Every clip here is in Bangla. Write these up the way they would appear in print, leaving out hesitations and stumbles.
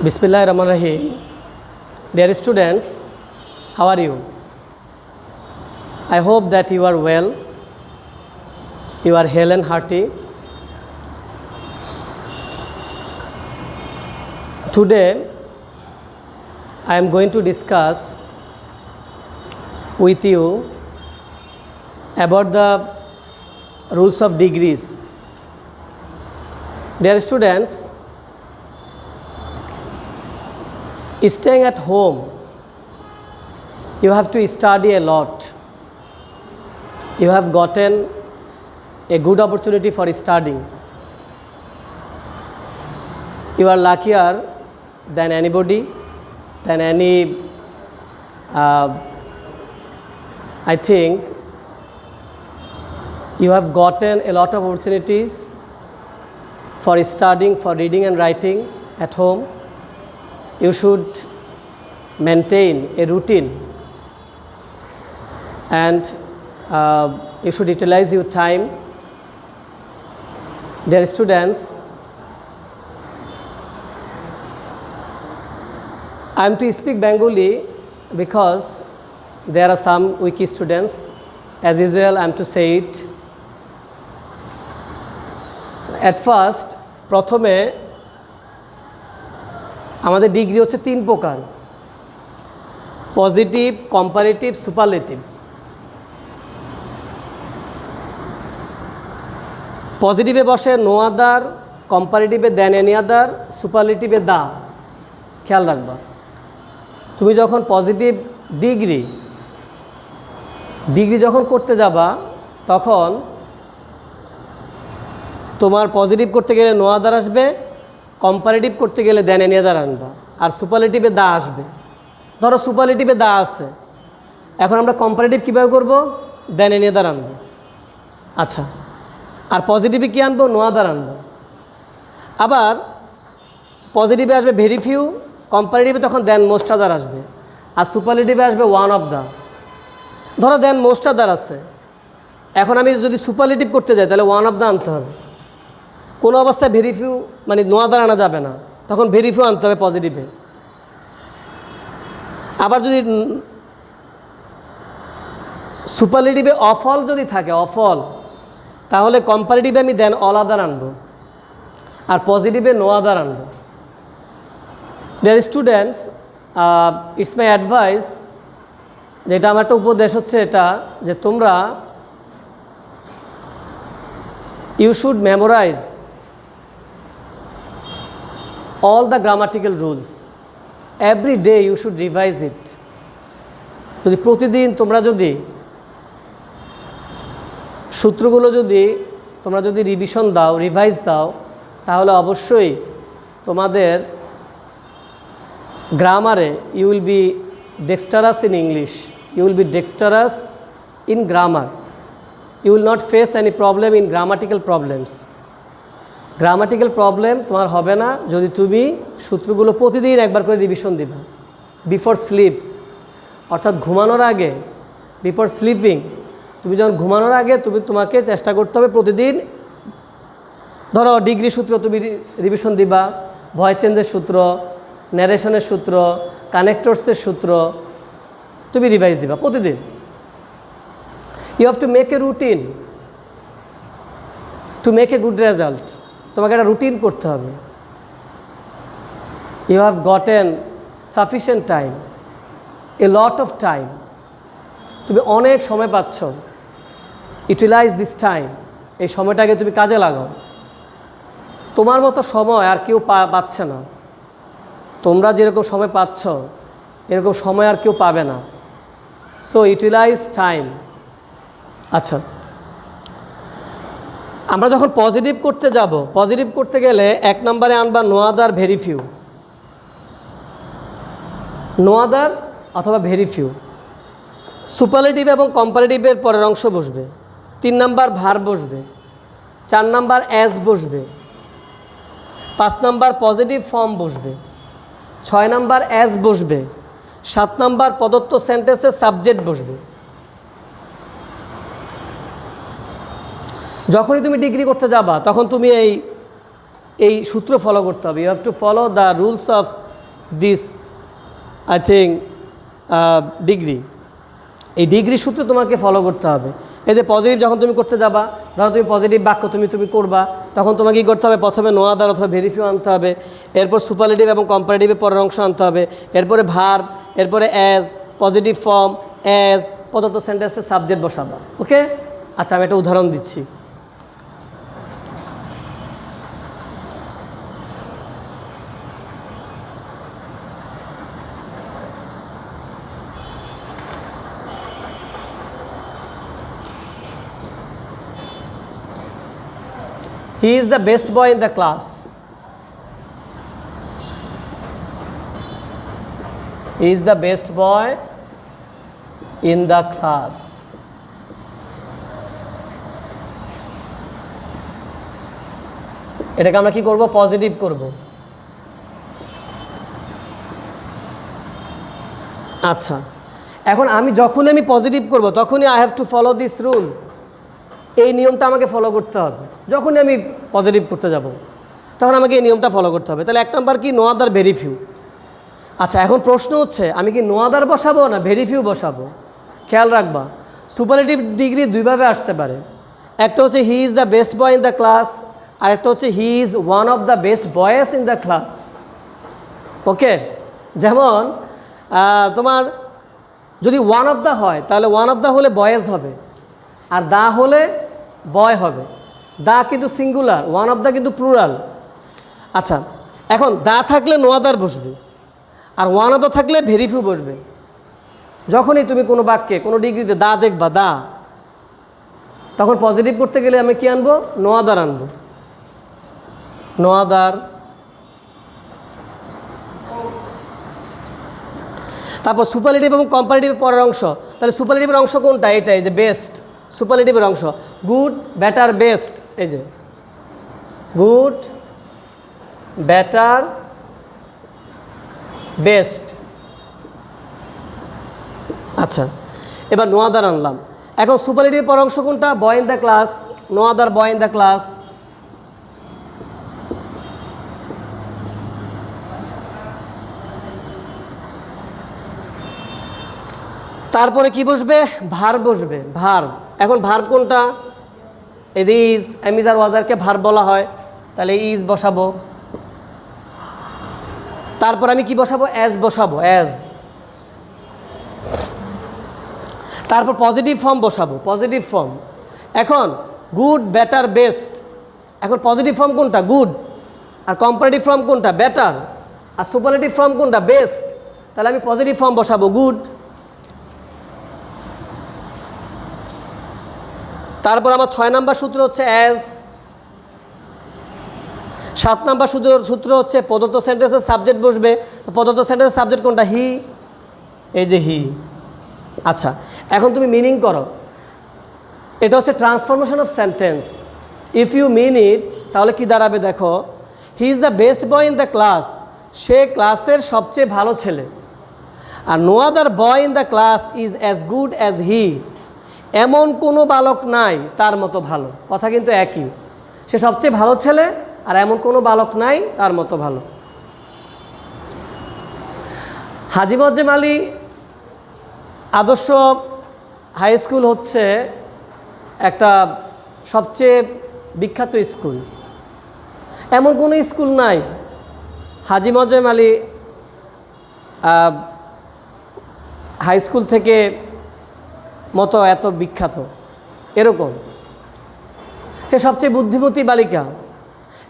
Bismillahirrahmanirrahim. Dear students, how are you? I hope that you are well, you are hale and hearty. Today, I am going to discuss with you about the rules of degrees. Dear students, staying at home, you have to study a lot. You have gotten a good opportunity for studying. You are luckier than anybody, than any, I think you have gotten a lot of opportunities for studying, for reading and writing at home. You should maintain a routine and you should utilize your time. Dear students, I am to speak Bengali because there are some weak students. As usual, I am to say it. At first, প্রথমে আমাদের ডিগ্রি হচ্ছে তিন প্রকার: পজিটিভ, কম্পারেটিভ, সুপারলেটিভ। পজিটিভে বসে no other, কম্পারেটিভে than any other, সুপারলেটিভে দা। খেয়াল রাখবা, তুমি যখন পজিটিভ ডিগ্রি যখন করতে যাবা, তখন তোমার পজিটিভ করতে গেলে নো আদার আসবে, কম্পারেটিভ করতে গেলে দেন এনি আদার আনবা, আর সুপারলেটিভে দা আসবে। ধরো সুপারলেটিভে দা আছে, এখন আমরা কম্পারেটিভ কীভাবে করব? দেন এনি আদার আনবো। আচ্ছা, আর পজিটিভে কী আনবো? নো আদার আনবো। আবার পজিটিভে আসবে ভেরি ফিউ, কম্পারেটিভে তখন দেন মোস্ট আদার আসবে, আর সুপারলেটিভে আসবে ওয়ান অফ দা। ধরো দেন মোস্ট আদার আছে, এখন আমি যদি সুপারলেটিভ করতে যাই তাহলে ওয়ান অফ দা আনতে হবে। কোনো অবস্থায় ভেরি ফিউ মানে নো আদার আনা যাবে না, তখন ভেরি ফিউ আনতে হবে পজিটিভে। আবার যদি সুপারলেটিভে অফ অল যদি থাকে, অফ অল, তাহলে কম্পারেটিভে আমি দেন অল আদার আনবো, আর পজিটিভে নো আদার আনবো। Dear students, it's my advice, যেটা আমার একটা উপদেশ হচ্ছে এটা, যে তোমরা you should memorise all the grammatical rules. Every day you should revise it. যদি প্রতিদিন তোমরা যদি সূত্রগুলো তোমরা যদি রিভিশন দাও, রিভাইজ দাও, তাহলে অবশ্যই তোমাদের গ্রামারে you will be dexterous in English, you will be dexterous in grammar, you will not face any problem in grammatical problems. Grammatical problem তোমার হবে না যদি তুমি সূত্রগুলো প্রতিদিন একবার করে রিভিশন দিবা। বিফোর স্লিপ, অর্থাৎ ঘুমানোর আগে, বিফোর স্লিপিং, তুমি যখন ঘুমানোর আগে তোমাকে চেষ্টা করতে হবে প্রতিদিন। ধরো ডিগ্রি সূত্র তুমি রিভিশন দিবা, ভয়েস চেঞ্জের সূত্র, ন্যারেশনের সূত্র, কানেক্টরসের সূত্র তুমি রিভাইজ দিবা প্রতিদিন। You have to make a routine to make a good result. তোমাকে একটা রুটিন করতে হবে। You have gotten sufficient time, a lot of time, তুমি অনেক সময় পাচ্ছ। ইউটিলাইজ দিস টাইম, এই সময়টাকে তুমি কাজে লাগাও। তোমার মতো সময় আর কেউ পাচ্ছে না। তোমরা যেরকম সময় পাচ্ছ এরকম সময় আর কেউ পাবে না। So utilise time. আচ্ছা, আমরা যখন পজিটিভ করতে যাব, পজিটিভ করতে গেলে এক নম্বরে আনবা no other, very few. No other অথবা ভেরি ফিউ। সুপারলেটিভ এবং কম্পারেটিভের পরের অংশ বসবে। 3 নাম্বার ভার বসবে, 4 নাম্বার অ্যাজ বসবে, 5 নাম্বার পজিটিভ ফর্ম বসবে, 6 নাম্বার অ্যাজ বসবে, 7 নাম্বার প্রদত্ত সেন্টেন্সের সাবজেক্ট বসবে। যখনই তুমি ডিগ্রি করতে যাবা তখন তুমি এই সূত্র ফলো করতে হবে। You have to follow the rules of this I think degree. এই ডিগ্রি সূত্র তোমাকে ফলো করতে হবে। এই যে পজিটিভ যখন তুমি করতে যাবা, ধরো তুমি পজিটিভ বাক্য তুমি করবা, তখন তোমাকে কী করতে হবে? প্রথমে নো আদার অথবা ভেরি ফিউ আনতে হবে, এরপর সুপারলেটিভ এবং কম্পারেটিভের পরের অংশ আনতে হবে, এরপরে ভার্ব, এরপরে অ্যাজ, পজিটিভ ফর্ম, অ্যাজ, প্রদত্ত সেন্টেন্সের সাবজেক্ট বসাবা। ওকে, আচ্ছা আমি একটা উদাহরণ দিচ্ছি। He is the best boy in the class. He is the best boy in the class. এটাকে আমরা কি করব? পজিটিভ করব। আচ্ছা, এখন যখনই আমি পজিটিভ করব তখনই I have to follow this rule. এই নিয়মটা আমাকে ফলো করতে হবে। যখনই আমি পজিটিভ করতে যাব তখন আমাকে এই নিয়মটা ফলো করতে হবে। তাহলে 1 নাম্বার কি? No other very few. আচ্ছা, এখন প্রশ্ন হচ্ছে আমি কি নো আদার বসাবো না ভেরি ফিউ বসাবো? খেয়াল রাখবা, সুপারলেটিভ ডিগ্রি দুইভাবে আসতে পারে। একটা হচ্ছে he is the best boy in the class, আর একটা হচ্ছে he is one of the best boys in the class. Okay, যেমন তোমার যদি ওয়ান অফ দ্য হয় তাহলে ওয়ান অফ দ্য হলে বয়েজ হবে, আর দা হলে বয় হবে। দা কিন্তু সিঙ্গুলার, ওয়ান অফ দ্য কিন্তু প্লুরাল। আচ্ছা, এখন দা থাকলে নো আদার বসবে, আর ওয়ান অফ দ্য থাকলে ভেরি ফিউ বসবে। যখনই তুমি কোনো বাক্যে কোনো ডিগ্রিতে দা দেখবা, দা, তখন পজিটিভ করতে গেলে আমি কি আনবো? নো আদার আনবো। No other. তারপর সুপারলেটিভ এবং কম্পারেটিভ পরের অংশ। তাহলে সুপারলেটিভের অংশ কোনটা? এটা, এই যে বেস্ট। সুপারলেটিভের অংশ গুড, বেটার, বেস্ট। এই যে গুড, বেটার, বেস্ট। আচ্ছা, এবার নো আদার আনলাম। এখন সুপারলেটিভের পরের অংশ কোনটা? Boy in the class. No other boy in the class. তারপরে কি বসবে? ভার্ব বসবে, ভার্ব। এখন ভার্ব কোনটা? এই যে ইজ, এমিজ আর ওয়াজারকে ভার্ব বলা হয়, তাহলে ইজ বসাবো। তারপর আমি কি বসাবো? অ্যাজ বসাবো, অ্যাজ। তারপর পজিটিভ ফর্ম বসাবো, পজিটিভ ফর্ম। এখন গুড, বেটার, বেস্ট। এখন পজিটিভ ফর্ম কোনটা? গুড। আর কম্পারেটিভ ফর্ম কোনটা? বেটার। আর সুপারলেটিভ ফর্ম কোনটা? বেস্ট। তাহলে আমি পজিটিভ ফর্ম বসাবো, গুড। তারপর আমার 6 নাম্বার সূত্র হচ্ছে অ্যাজ। 7 নাম্বার সূত্র হচ্ছে প্রদত্ত সেন্টেন্সের সাবজেক্ট বসবে। তো প্রদত্ত সেন্টেন্সের সাবজেক্ট কোনটা? হি। এই যে হি। আচ্ছা, এখন তুমি মিনিং করো। এটা হচ্ছে transformation of sentence. If you mean it, তাহলে কি দাঁড়াবে? দেখো, he is the best boy in the class. সে ক্লাসের সবচেয়ে ভালো ছেলে। আর no other boy in the class is as good as he. এমন কোনো বালক নাই তার মতো ভালো। কথা কিন্তু একই, সে সবচেয়ে ভালো ছেলে, আর এমন কোনো বালক নাই তার মতো ভালো। হাজী মোয়াজ্জেম আলী আদর্শ হাই স্কুল হচ্ছে একটা সবচেয়ে বিখ্যাত স্কুল। এমন কোনো স্কুল নাই হাজী মোয়াজ্জেম আলী হাই স্কুল থেকে মতো এত বিখ্যাত এরকম। সে সবচেয়ে বুদ্ধিমতী বালিকা,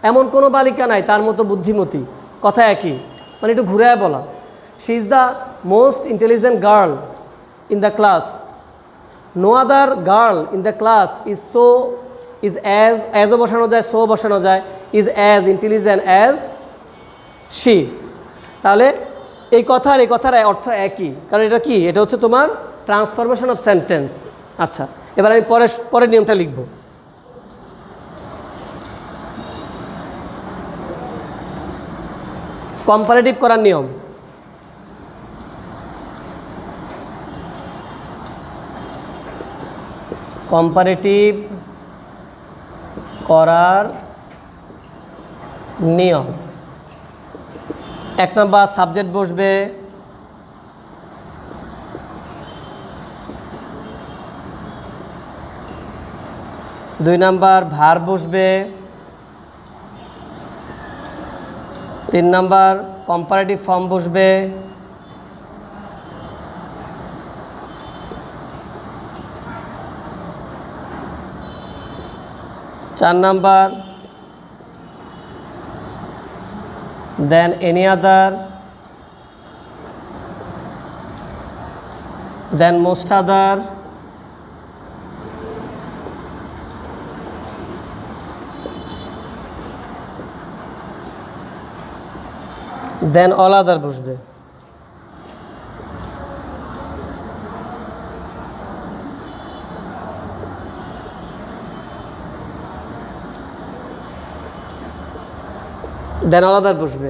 এমন কোনো বালিকা নাই তার মতো বুদ্ধিমতী। কথা একই, মানে একটু ঘুরায় বলা। She is the most intelligent girl in the class. No other girl in the class is অ্যাজও বসানো যায়, সো বসানো যায়, is as intelligent as she. তাহলে এই কথার অর্থ একই, কারণ এটা কি? এটা হচ্ছে তোমার ট্রান্সফরমেশন অফ সেন্টেন্স। আচ্ছা, এবার আমি পরের নিয়মটা লিখব। কম্পারেটিভ করার নিয়ম। কম্পারেটিভ করার নিয়ম। এক নাম্বার সাবজেক্ট বসবে, দুই নাম্বার ভার্ব বসবে, তিন নাম্বার কম্পারেটিভ ফর্ম বসবে, চার নাম্বার দেন এনি আদার, দেন মোস্ট আদার, দেন অল আদার বসবে। দেন অল আদার বসবে।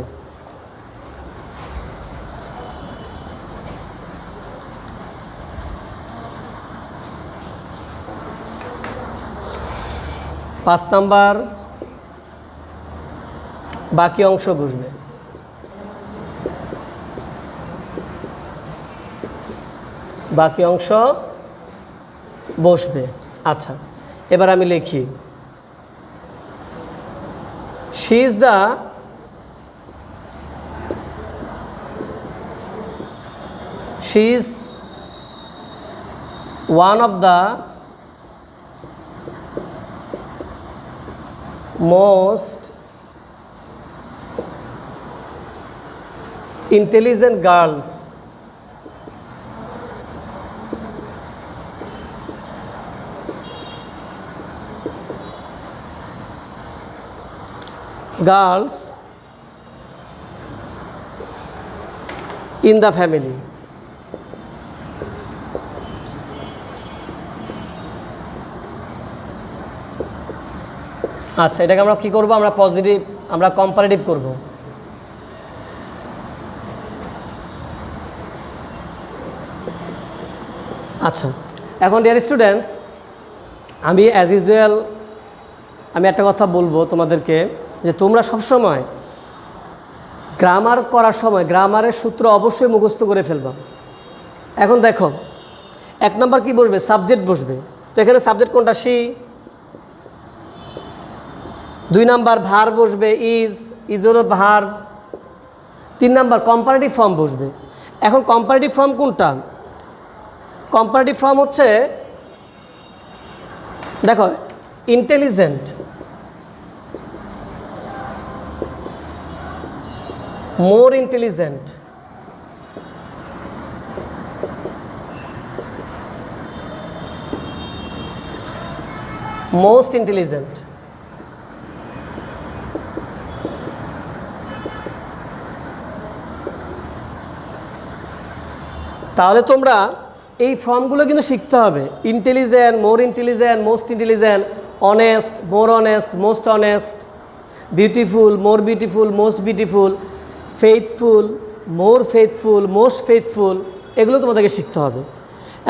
পাঁচ নাম্বার বাকি অংশ বসবে। বাকি অংশ বসবে। আচ্ছা, এবার আমি লিখি she is the she is one of the most intelligent girls in the family. আচ্ছা, এটাকে আমরা কি করব? আমরা পজিটিভ, আমরা কম্পারেটিভ করব। আচ্ছা, এখন ডিয়ার স্টুডেন্টস, আমি অ্যাজ ইউজুয়াল আমি একটা কথা বলবো তোমাদেরকে, যে তোমরা সবসময় গ্রামার করার সময় গ্রামারের সূত্র অবশ্যই মুখস্থ করে ফেলবা। এখন দেখো, এক নম্বর কি বসবে? সাবজেক্ট বসবে। তো এখানে সাবজেক্ট কোনটা? শি। দুই নাম্বার ভার্ব বসবে, ইজ হলো ভার্ব। তিন নাম্বার কম্পারেটিভ ফর্ম বসবে। এখন কম্পারেটিভ ফর্ম কোনটা? কম্পারেটিভ ফর্ম হচ্ছে, দেখো, intelligent, more intelligent, most intelligent. তাহলে তোমরা এই ফর্মগুলো কিন্তু শিখতে হবে। Intelligent, more intelligent, most intelligent, honest, more honest, most honest, beautiful, more beautiful, most beautiful, faithful, more faithful, most faithful, এগুলো তোমাদেরকে শিখতে হবে।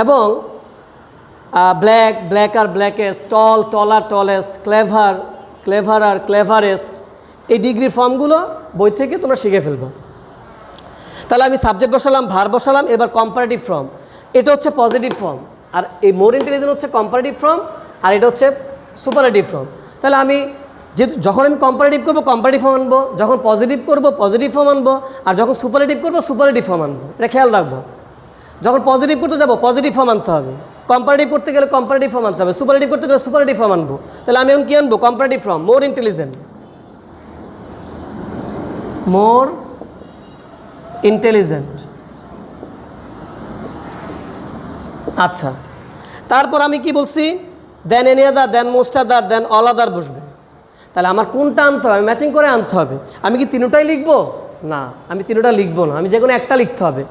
এবং ব্ল্যাক, ব্ল্যাক আর blackest, tall, taller, tallest, clever, clever আর ক্লেভারেস্ট, এই ডিগ্রির ফর্মগুলো বই থেকে তোমরা শিখে ফেলবে। তাহলে আমি সাবজেক্ট বসালাম, ভার্ব বসালাম, এবার কম্পারেটিভ ফর্ম। এটা হচ্ছে পজিটিভ ফর্ম, আর এই মোর ইন্টেলিজেন্ট হচ্ছে কম্পারেটিভ ফর্ম, আর এটা হচ্ছে সুপারলেটিভ ফর্ম। তাহলে আমি যেহেতু যখন আমি কম্পারেটিভ করবো কম্পারেটিভ ফর্ম আনবো, যখন পজিটিভ করবো পজিটিভ ফর্ম আনবো, আর যখন সুপারলেটিভ করবো সুপারলেটিভ ফর্ম আনবো। এটা খেয়াল রাখবো। যখন পজিটিভ করতে যাবো পজিটিভ ফর্ম আনতে হবে, কম্পারেটিভ করতে গেলে কম্পারেটিভ ফর্ম আনতে হবে, সুপারলেটিভ করতে গেলে সুপারলেটিভ ফর্ম আনবো। তাহলে আমি এখন কী আনবো? Comparative form, more intelligent, more intelligent. আচ্ছা, তারপর আমি কি বলছি? দেন এনি আদার, দেন মোস্ট আদার, দেন অল আদার বসবে। তাহলে আমার কোনটা আনতে হবে? ম্যাচিং করে আনতে হবে। আমি কি তিনটাই লিখবো? না, আমি তিনটা লিখবো না, আমি যে কোনো একটা লিখতে হবে।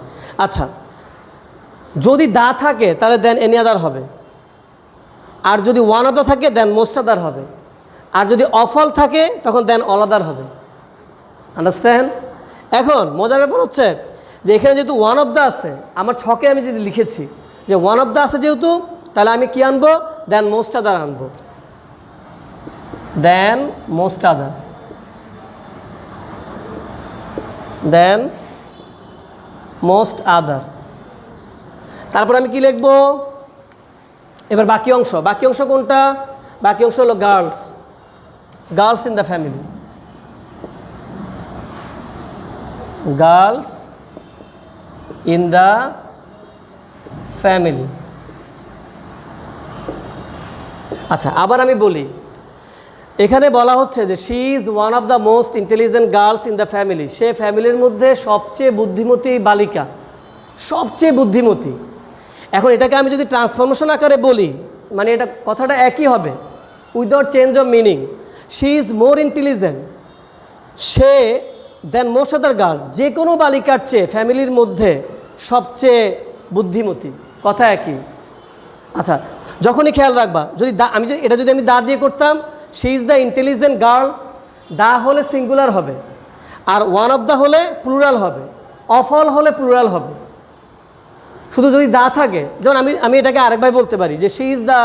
আচ্ছা, যদি দা থাকে তাহলে দেন এনি আদার হবে, আর যদি ওয়ান আদার থাকে দেন মোস্ট আদার হবে, আর যদি অফল থাকে তখন দেন অল আদার হবে। আন্ডারস্ট্যান্ড? এখন মজার ব্যাপার হচ্ছে যে এখানে যেহেতু ওয়ান অফ দ্য আছে, আমার ছকে আমি যদি লিখেছি যে ওয়ান অফ দ্য আছে যেহেতু, তাহলে আমি কি আনবো? দেন মোস্ট আদার আনবো, দেন মোস্ট আদার। দেন মোস্ট আদার। তারপর আমি কি লিখব? এবার বাকি অংশ কোনটা? বাকি অংশ হলো girls, girls in the family, girls in the family. আচ্ছা, আবার আমি বলি, এখানে বলা হচ্ছে যে she is one of the most intelligent girls in the family. সে ফ্যামিলির মধ্যে সবচেয়ে বুদ্ধিমতী বালিকা, সবচেয়ে বুদ্ধিমতী। এখন এটাকে আমি যদি ট্রান্সফরমেশন আকারে বলি, মানে এটা কথাটা একই হবে without change of meaning. She is more intelligent, সে দেন মোস্ট আদার গার্ল, যে কোনো বালিকার চেয়ে ফ্যামিলির মধ্যে সবচেয়ে বুদ্ধিমতী, কথা একই। আচ্ছা, যখনই খেয়াল রাখবা, যদি এটা যদি আমি দা দিয়ে করতাম, she is the intelligent girl, the হলে সিঙ্গুলার হবে, আর ওয়ান অফ দ্য হলে প্লুরাল হবে, অফ অল হলে প্লুরাল হবে। শুধু যদি দা থাকে, যেমন আমি এটাকে আরেকবার বলতে পারি যে she is the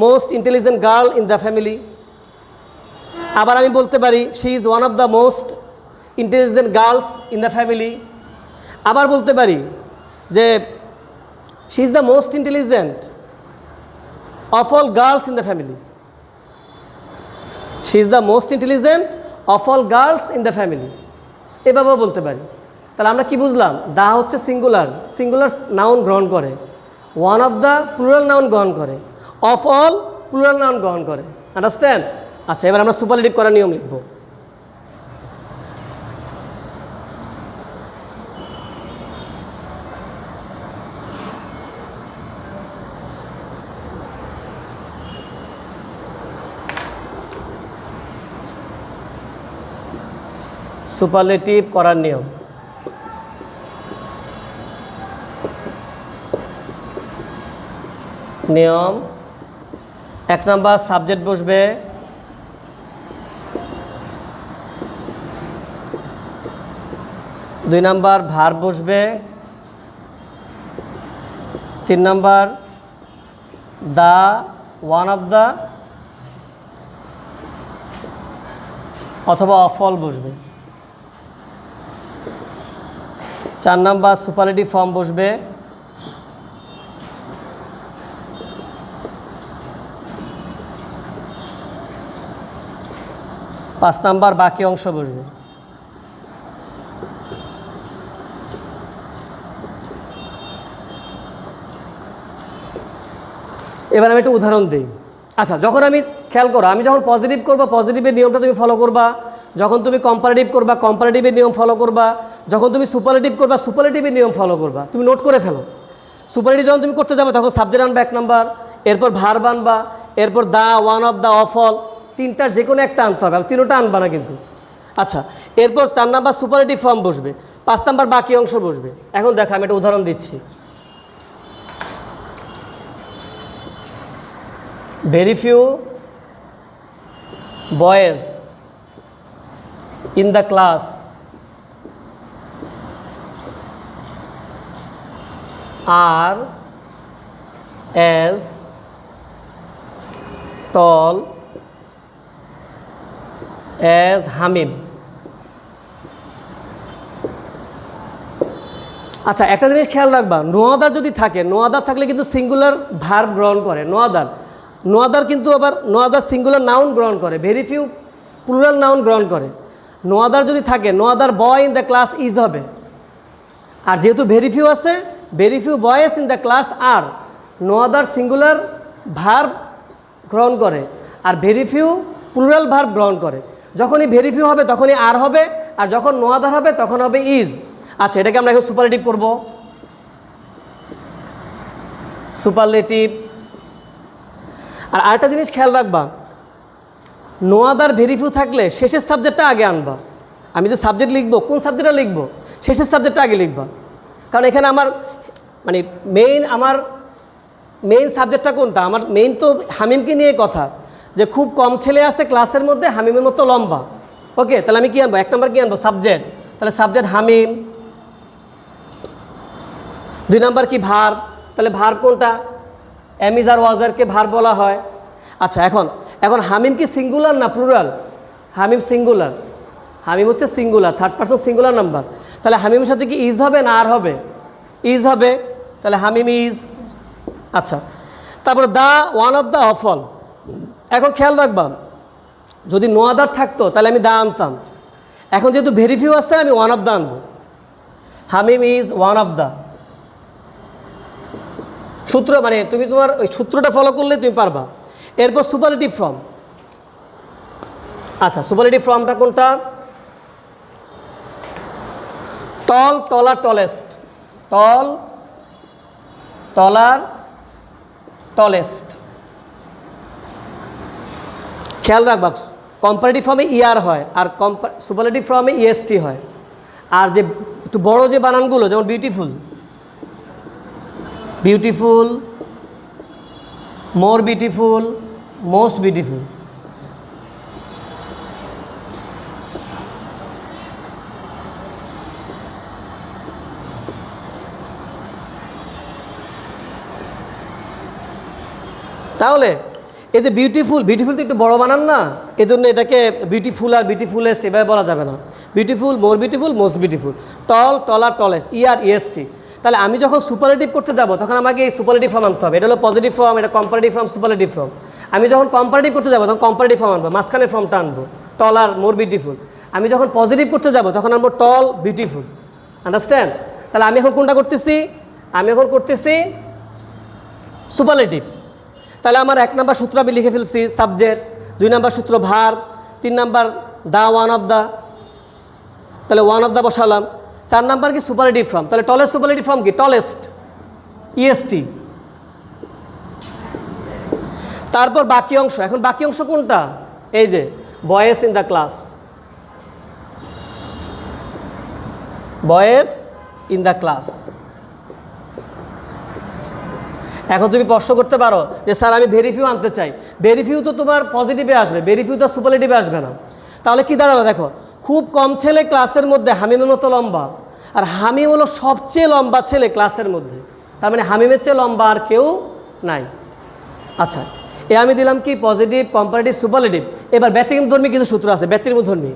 most intelligent girl in the family. আবার আমি বলতে পারি she is one of the most intelligent girls in the family. আবার বলতে পারি যে she is the most intelligent of all girls in the family. She is the most intelligent of all girls in the family, এভাবেও বলতে পারি। তাহলে আমরা কি বুঝলাম? দা হচ্ছে সিঙ্গুলার, সিঙ্গুলার নাউন গ্রহণ করে, one of the plural noun গ্রহণ করে, অফ অল প্লুরাল নাউন গ্রহণ করে। আন্ডারস্ট্যান্ড? আচ্ছা, এবার আমরা সুপারলেটিভ করার নিয়ম লিখব। সুপারলেটিভ করার নিয়ম। নিয়ম 1 নাম্বার সাবজেক্ট বসবে, 2 নাম্বার ভার্ব বসবে, 3 number the one of the অথবা অফল বসবে, 4 নাম্বার সুপারলেটিভ ফর্ম বসবে, 5 নাম্বার বাকি অংশ বসবে। এবার আমি একটা উদাহরণ দিই। আচ্ছা, যখন আমি খেয়াল করো, আমি যখন পজিটিভ করবো পজিটিভের নিয়মটা তুমি ফলো করবা, যখন তুমি কম্পারেটিভ করবা কম্পারেটিভের নিয়ম ফলো করবা, যখন তুমি সুপারলেটিভ করবা সুপারলেটিভের নিয়ম ফলো করবা। তুমি নোট করে ফেলো। সুপারলেটিভ যখন তুমি করতে যাবে তখন সাবজেক্ট আনবা 1 নাম্বার, এরপর ভার্ব আনবা, এরপর the, one of the, of all, 3টার যে কোনো একটা আনতে হবে, 3টা আনবা না কিন্তু। আচ্ছা, এরপর 4 নাম্বার সুপারলেটিভ ফর্ম বসবে, 5 নাম্বার বাকি অংশ বসবে। এখন দেখো আমি একটা উদাহরণ দিচ্ছি। Very few boys in the class are as tall as Hamim. আচ্ছা, একটা জিনিস খেয়াল রাখবা, নো আদার যদি থাকে, নো আদার থাকলে কিন্তু সিঙ্গুলার ভার্ব গ্রহণ করে। নো আদার কিন্তু আবার নো আদার সিঙ্গুলার নাউন গ্রহণ করে, ভেরি ফিউ প্লুরাল নাউন গ্রহণ করে। নো আদার যদি থাকে, no other boy in the class is হবে। আর যেহেতু ভেরি ফিউ আছে, very few boys in the class আর, নো আদার সিঙ্গুলার ভার্ব গ্রহণ করে, আর ভেরি ফিউ প্লুরাল ভার্ব গ্রহণ করে। যখনই ভেরি ফিউ হবে তখনই আর হবে, আর যখন নো আদার হবে তখন হবে ইজ। আচ্ছা, এটাকে আমরা এখন সুপারলেটিভ করব। সুপারলেটিভ। আর আরেকটা জিনিস খেয়াল রাখবা, নো আদার ভেরি ফিউ থাকলে শেষের সাবজেক্টটা আগে আনবা। আমি যে সাবজেক্ট লিখবো, কোন সাবজেক্টটা লিখবো, শেষের সাবজেক্টটা আগে লিখবা। কারণ এখানে আমার মানে মেইন সাবজেক্টটা কোনটা? আমার মেইন তো হামিমকে নিয়ে কথা, যে খুব কম ছেলে আছে ক্লাসের মধ্যে হামিমের মতো লম্বা। ওকে, তাহলে আমি কি আনবো? 1 নাম্বার কি আনবো? সাবজেক্ট। তাহলে সাবজেক্ট হামিম। 2 নাম্বার কি? ভার্ব। তাহলে ভার্ব কোনটা? এমিজ আর ওয়াজারকে ভার্ব বলা হয়। আচ্ছা, এখন হামিম কি সিঙ্গুলার না প্লুরাল? হামিম সিঙ্গুলার। হামিম হচ্ছে singular, third person singular number. তাহলে হামিমের সাথে কি ইজ হবে না আর হবে? ইজ হবে। তাহলে হামিম ইজ। আচ্ছা, তারপরে the one of the of all. এখন খেয়াল রাখবা, যদি নো আদার থাকতো তাহলে আমি দ্য আনতাম। এখন যেহেতু ভেরি ফিউ আছে, আমি ওয়ান অফ দ্য আনবো। হামিম ইজ ওয়ান অফ দ্য। সূত্র মানে তুমি তোমার ওই সূত্রটা ফলো করলে তুমি পারবা। এরপর সুপারলেটিভ ফর্ম। আচ্ছা, সুপারলেটিভ ফর্মটা কোনটা? টল, টলার, টলেস্ট। টল, টলার, টলেস্ট। খেয়াল রাখবা, কম্পারেটিভ ফর্মে ইয়ার হয় আর সুপারলেটিভ ফর্মে ইএসটি হয়। আর যে একটু বড় যে বানানগুলো, যেমন beautiful, beautiful, more beautiful, most beautiful. তাহলে এই যে বিউটিফুল, বিউটিফুল তো একটু বড় বানান না, এজন্য এটাকে বিউটিফুল আর বিউটিফুলেস্ট এভাবে বলা যাবে না। Beautiful, more beautiful, most beautiful. Tall, taller, tallest, er, E S T. তাহলে আমি যখন সুপারলেটিভ করতে যাব তখন আমাকে এই সুপারলেটিভ ফর্ম আনতে হবে। এটা হলো পজিটিভ ফর্ম, এটা কম্পারেটিভ ফর্ম, সুপারলেটিভ ফর্ম। আমি যখন কম্পারেটিভ করতে যাব তখন কম্পারেটিভ ফর্ম আনবো, মাঝখানের ফর্মটা আনবো টলার, মোর বিউটিফুল। আমি যখন পজিটিভ করতে যাব তখন আনবো টল, বিউটিফুল। আন্ডারস্ট্যান্ড? তাহলে আমি এখন কোনটা করতেছি? আমি এখন করতেছি সুপারলেটিভ। তাহলে আমার 1 নাম্বার সূত্র আমি লিখে ফেলছি, সাবজেক্ট। 2 নাম্বার সূত্র verb. 3 number the one of the. তাহলে ওয়ান অফ দ্য বসালাম। 4 নাম্বার কি? Superlative form. তাহলে টলেস্ট সুপারলেটিভ ফর্ম কি? Tallest, EST. তারপর বাকি অংশ। এখন বাকি অংশ কোনটা? এই যে boys in the class, boys in the class. এখন তুমি প্রশ্ন করতে পারো যে স্যার আমি ভেরি ফিউ আনতে চাই। ভেরি ফিউ তো তোমার পজিটিভে আসবে, ভেরি ফিউ তো সুপারলেটিভে আসবে না। তাহলে কি দাঁড়ালো? দেখো, খুব কম ছেলে ক্লাসের মধ্যে হামিমের মতো লম্বা, আর হামিম হলো সবচেয়ে লম্বা ছেলে ক্লাসের মধ্যে। তার মানে হামিমের চেয়ে লম্বা আর কেউ নাই। আচ্ছা, এ আমি দিলাম কি? Positive, comparative, superlative. এবার ব্যতিক্রমধর্মী কিছু সূত্র আছে, ব্যতিক্রমধর্মী।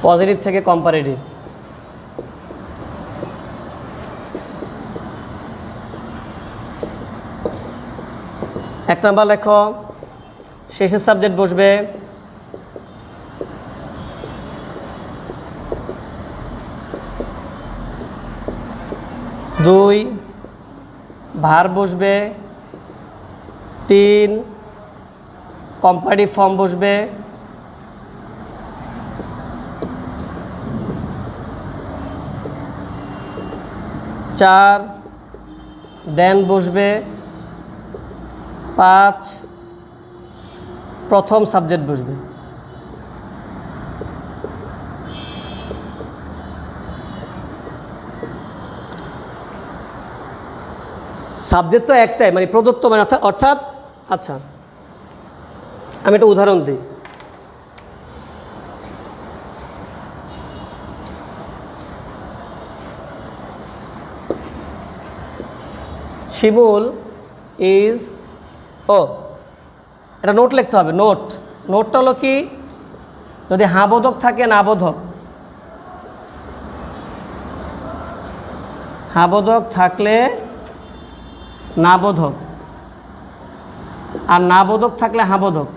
পজিটিভ থেকে কম্পারেটিভ। এক নাম্বার লেখো, শেষের সাবজেক্ট বসবে। 2 ভার বসবে। 3 কম্পারেটিভ ফর্ম বসবে। 4 দেন বসবে। 5 প্রথম সাবজেক্ট বসবে। সাবজেক্ট তো একটাই, মানে প্রদত্ত, মানে অর্থাৎ আচ্ছা আমি একটা উদাহরণ দিই। শিমুল ইজ, এটা নোট লিখতে হবে। নোটটা হলো কি? যদি হ্যাঁ বোধক থাকে, না বোধক। হ্যাঁ বোধক থাকলে না বোধক, আর না বোধক থাকলে হ্যাঁ বোধক।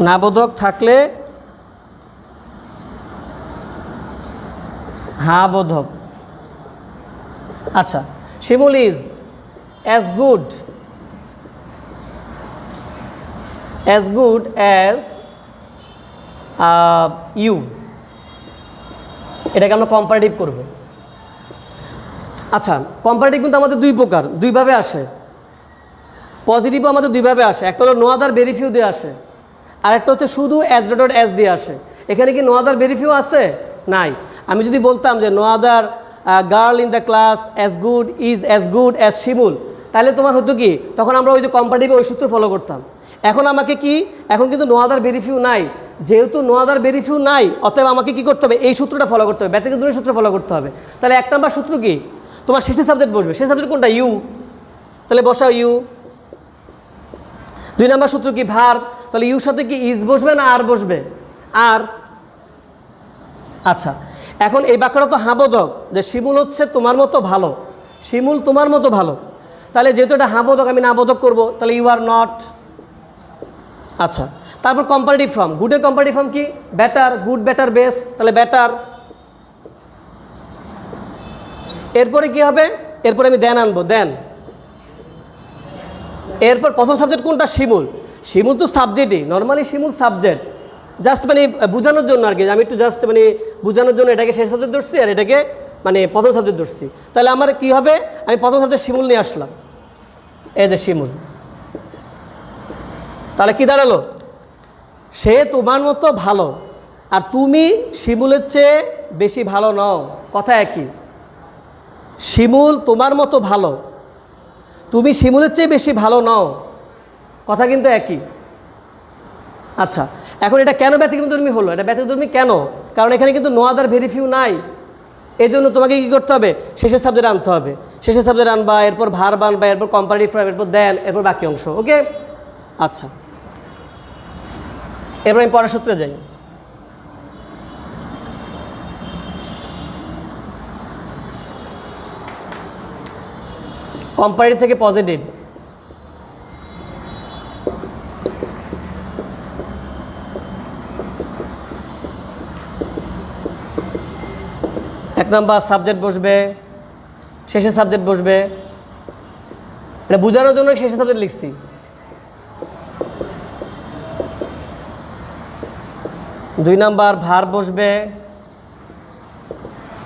না বোধক থাকলে হ্যাঁ বোধক। আচ্ছা, শিমুল is as good as you। এটাকে আমরা কম্পারেটিভ করব। আচ্ছা, কম্পারেটিভ কিন্তু আমাদের 2 প্রকার, 2 ভাবে আসে। পজিটিভও আমাদের 2 ভাবে আসে। একটা হলো নো আদার ভেরি ফিউ দিয়ে আসে, আর একটা হচ্ছে শুধু অ্যাজ ডট অ্যাজ দিয়ে আসে। এখানে কি নো আদার ভেরি ফিউ আছে? নাই। আমি যদি বলতাম যে no other girl in the class as good as Shimul, তাহলে তোমার হতো কি, তখন আমরা ওই যে কম্পারেটিভ ওই সূত্র ফলো করতাম। এখন আমাকে কি, এখন কিন্তু নো আদার ভেরি ফিউ নাই, যেহেতু নো আদার ভেরি ফিউ নাই, অতএব আমাকে কি করতে হবে, এই সূত্রটা ফলো করতে হবে, ব্যতিক্রম ধর্মী সূত্র ফলো করতে হবে। তাহলে 1 নম্বর সূত্র কি, তোমার শেষে সাবজেক্ট বসবে, শেষ সাবজেক্ট কোনটা, ইউ, তাহলে বসাও ইউ। 2 নম্বর সূত্র কি, ভার্ব, তাহলে ইউর সাথে কি ইজ বসবে না আর বসবে, আর। আচ্ছা, এখন এই বাক্যটা তো হাবোধক, যে শিমুল হচ্ছে তোমার মতো ভালো, শিমুল তোমার মতো ভালো, তাহলে যেহেতু এটা হাবোধক আমি নাবোধক করবো, তাহলে ইউ আর নট। আচ্ছা, তারপর কম্পারেটিভ ফর্ম, গুডের কম্পারেটিভ ফর্ম কি, বেটার, গুড বেটার বেস্ট, তাহলে বেটার। এরপরে কি হবে, এরপরে আমি দেন আনবো, দেন। এরপর প্রথম সাবজেক্ট কোনটা, শিমুল, শিমুল তো সাবজেক্টই, নর্মালি শিমুল সাবজেক্ট, জাস্ট মানে বোঝানোর জন্য আর কি, আমি একটু জাস্ট মানে বোঝানোর জন্য এটাকে শেষ সাবজেক্ট ধরছি আর এটাকে মানে প্রথম সাবজেক্ট ধরছি। তাহলে আমার কি হবে, আমি প্রথম সাবজেক্ট শিমুল নিয়ে আসলাম, এই যে শিমুল। তাহলে কি দাঁড়ালো, সে তোমার মতো ভালো আর তুমি শিমুলের চেয়ে বেশি ভালো নও, কথা একই। শিমুল তোমার মতো ভালো, তুমি শিমুলের চেয়ে বেশি ভালো নও, কথা কিন্তু একই। আচ্ছা, এখন এটা কেন ব্যতিক্রমধর্মী হলো, এটা ব্যতিক্রমধর্মী কেন, কারণ এখানে কিন্তু নো আদার ভেরি ফিউ নাই, এই জন্য তোমাকে কী করতে হবে, শেষের সাবজেক্ট আনতে হবে, শেষের সাবজেক্ট আনবা, এরপর ভার্ব আনবা, এরপর কম্পারেটিভ ফর্ম, এরপর দেন, এরপর বাকি অংশ, ওকে। আচ্ছা, এরপর আমি পরের সূত্রে যাই। কম্পারেটিভ থেকে পজিটিভ, এক নাম্বার সাবজেক্ট বসবে, শেষে সাবজেক্ট বসবে, এটা বোঝানোর জন্য শেষে সাবজেক্ট লিখছি। দুই নাম্বার ভার্ব বসবে,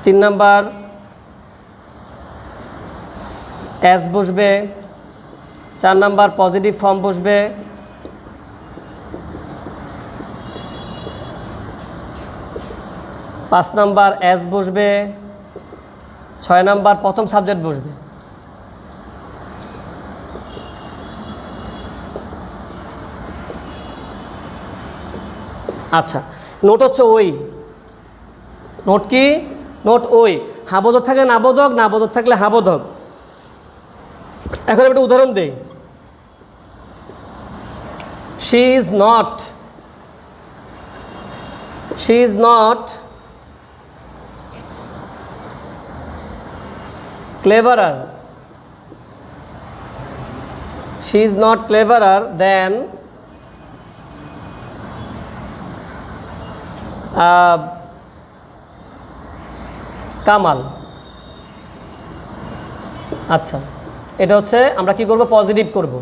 3 নাম্বার অ্যাজ বসবে, 4 নাম্বার পজিটিভ ফর্ম বসবে, 5 নাম্বার অ্যাজ বসবে, 6 নাম্বার প্রথম সাবজেক্ট বসবে। আচ্ছা, নোট হচ্ছে ওই, নোট কি, নোট ওই, হাবোধক থাকলে নাবোধক, নাবোধক থাকলে হাবোধক। এখন আমি একটা উদাহরণ দিই, she is not cleverer, she is not cleverer than Kamal. আচ্ছা, এটা হচ্ছে আমরা কি করব, পজিটিভ করব।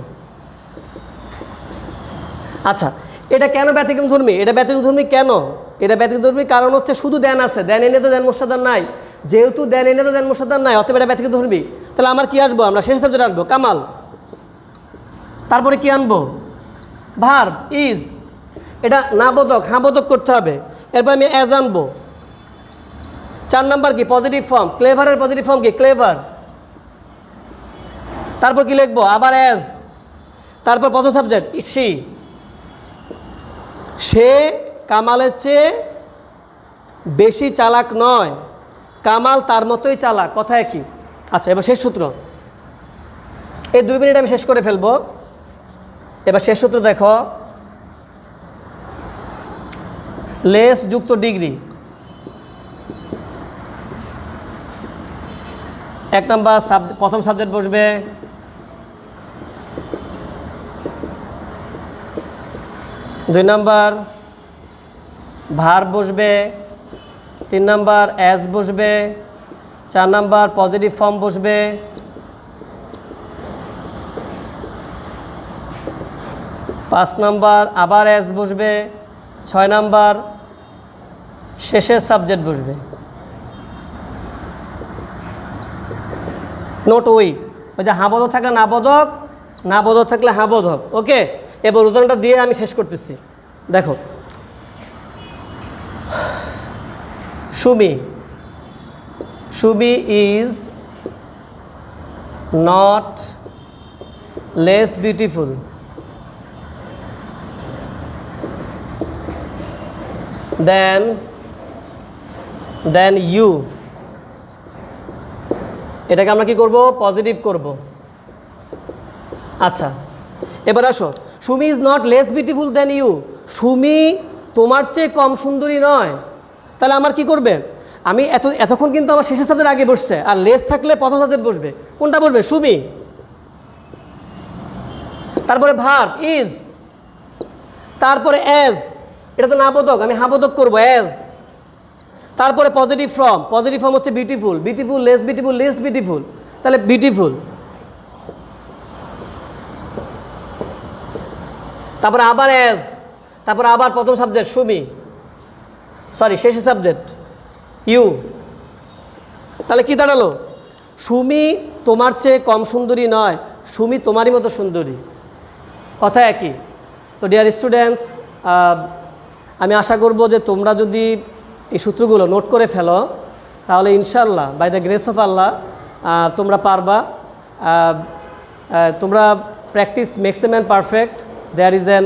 আচ্ছা, এটা কেন ব্যতিক্রমধর্মী, এটা ব্যতিক্রমধর্মী কেন, এটা ব্যতিক্রমধর্মী কারণ হচ্ছে শুধু দেন আছে, দেন এনেতে দেন মোস্তাদার নাই, যেহেতু দেন এনেতে দেন মোস্তাদার নাই, অতএব এটা ব্যতিক্রমধর্মী। তাহলে আমার কি আসবো, আমরা শেষ সাবজেক্ট আনবো কামাল, তারপরে কি আনবো, ভার্ব ইজ, এটা নাবোধক হাবোধক করতে হবে, এরপর আমি অ্যাজ আনবো। 4 নাম্বার কি, পজিটিভ ফর্ম, ক্লেভারের পজিটিভ ফর্ম কি, ক্লেভার, তারপর কি লিখবো, আবার অ্যাজ, তারপর প্রথম সাবজেক্ট সি, সে কামালের চেয়ে বেশি চালাক নয়, কামাল তার মতোই চালাক, কথা একই। আচ্ছা, এবার শেষ সূত্র, এই 2 মিনিট আমি শেষ করে ফেলবো। এবার শেষ সূত্র দেখো, লেস যুক্ত ডিগ্রি, 1 নাম্বার প্রথম সাবজেক্ট বসবে, 2 নাম্বার ভার্ব বসবে, 3 নাম্বার অ্যাজ বসবে, 4 নাম্বার পজিটিভ ফর্ম বসবে, 5 নাম্বার আবার অ্যাজ বসবে, 6 নাম্বার শেষের সাবজেক্ট বসবে। নোট ওই যে হাবোধক থাকলে নাবোধক, নাবোধক থাকলে হাবোধক, ওকে। এবার উদাহরণটা দিয়ে আমি শেষ করতেছি, দেখো, Sumi is not less beautiful than you, এটাকে আমরা কি করব? পজিটিভ করব। আচ্ছা, এবার আসো, Sumi is not less beautiful than you, Sumi তোমার চেয়ে কম সুন্দরী নয়। তাহলে আমার কি করবে? আমি এতক্ষণ কিন্তু আমার শেষের সাবজেক্ট আগে বসছে, আর লেস থাকলে প্রথম সাবজেক্ট বসবে। কোনটা বসবে? সুমি। তারপরে ভার্ব ইজ, তারপরে অ্যাজ, এটা তো নাবোধক, আমি হাবোধক করবো অ্যাজ। তারপরে পজিটিভ ফর্ম হচ্ছে beautiful, beautiful less beautiful, least beautiful, তাহলে বিউটিফুল। তারপরে আবার অ্যাজ, তারপরে আবার প্রথম সাবজেক্ট সুমি, সরি শেষের সাবজেক্ট ইউ। তাহলে কি দাঁড়ালো? সুমি তোমার চেয়ে কম সুন্দরী নয়, সুমি তোমারই মতো সুন্দরী, কথা একই। তো ডিয়ার স্টুডেন্টস, আমি আশা করব যে তোমরা যদি এই সূত্রগুলো নোট করে ফেলো, তাহলে ইনশাল্লাহ by the grace of Allah তোমরা পারবা। তোমরা practice makes a man perfect, there is an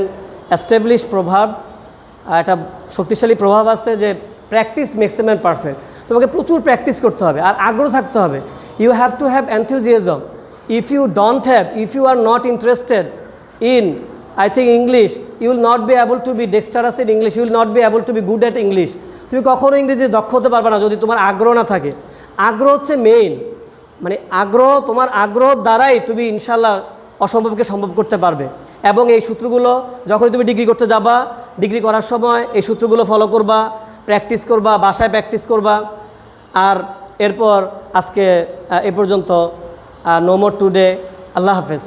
establish প্রভাব, একটা শক্তিশালী প্রভাব আছে যে practice makes a man perfect. তোমাকে প্রচুর প্র্যাকটিস করতে হবে আর আগ্রহ থাকতে হবে। You have to have enthusiasm. If you don't have, if you are not interested in, I think English, you will not be able to be dexterous in English, you will not be able to be good at English. তুমি কখনো ইংরেজি দক্ষ হতে পারবে না যদি তোমার আগ্রহ না থাকে। আগ্রহ হচ্ছে মেইন, মানে আগ্রহ, তোমার আগ্রহ দ্বারাই তুমি ইনশাল্লাহ অসম্ভবকে সম্ভব করতে পারবে। এবং এই সূত্রগুলো যখন তুমি ডিগ্রি করতে যাবা, ডিগ্রি করার সময় এই সূত্রগুলো ফলো করবা, প্র্যাকটিস করবা, বাসায় প্র্যাকটিস করবা। আর এরপর আজকে এ পর্যন্ত, নো মোর টুডে, আল্লাহ হাফেজ।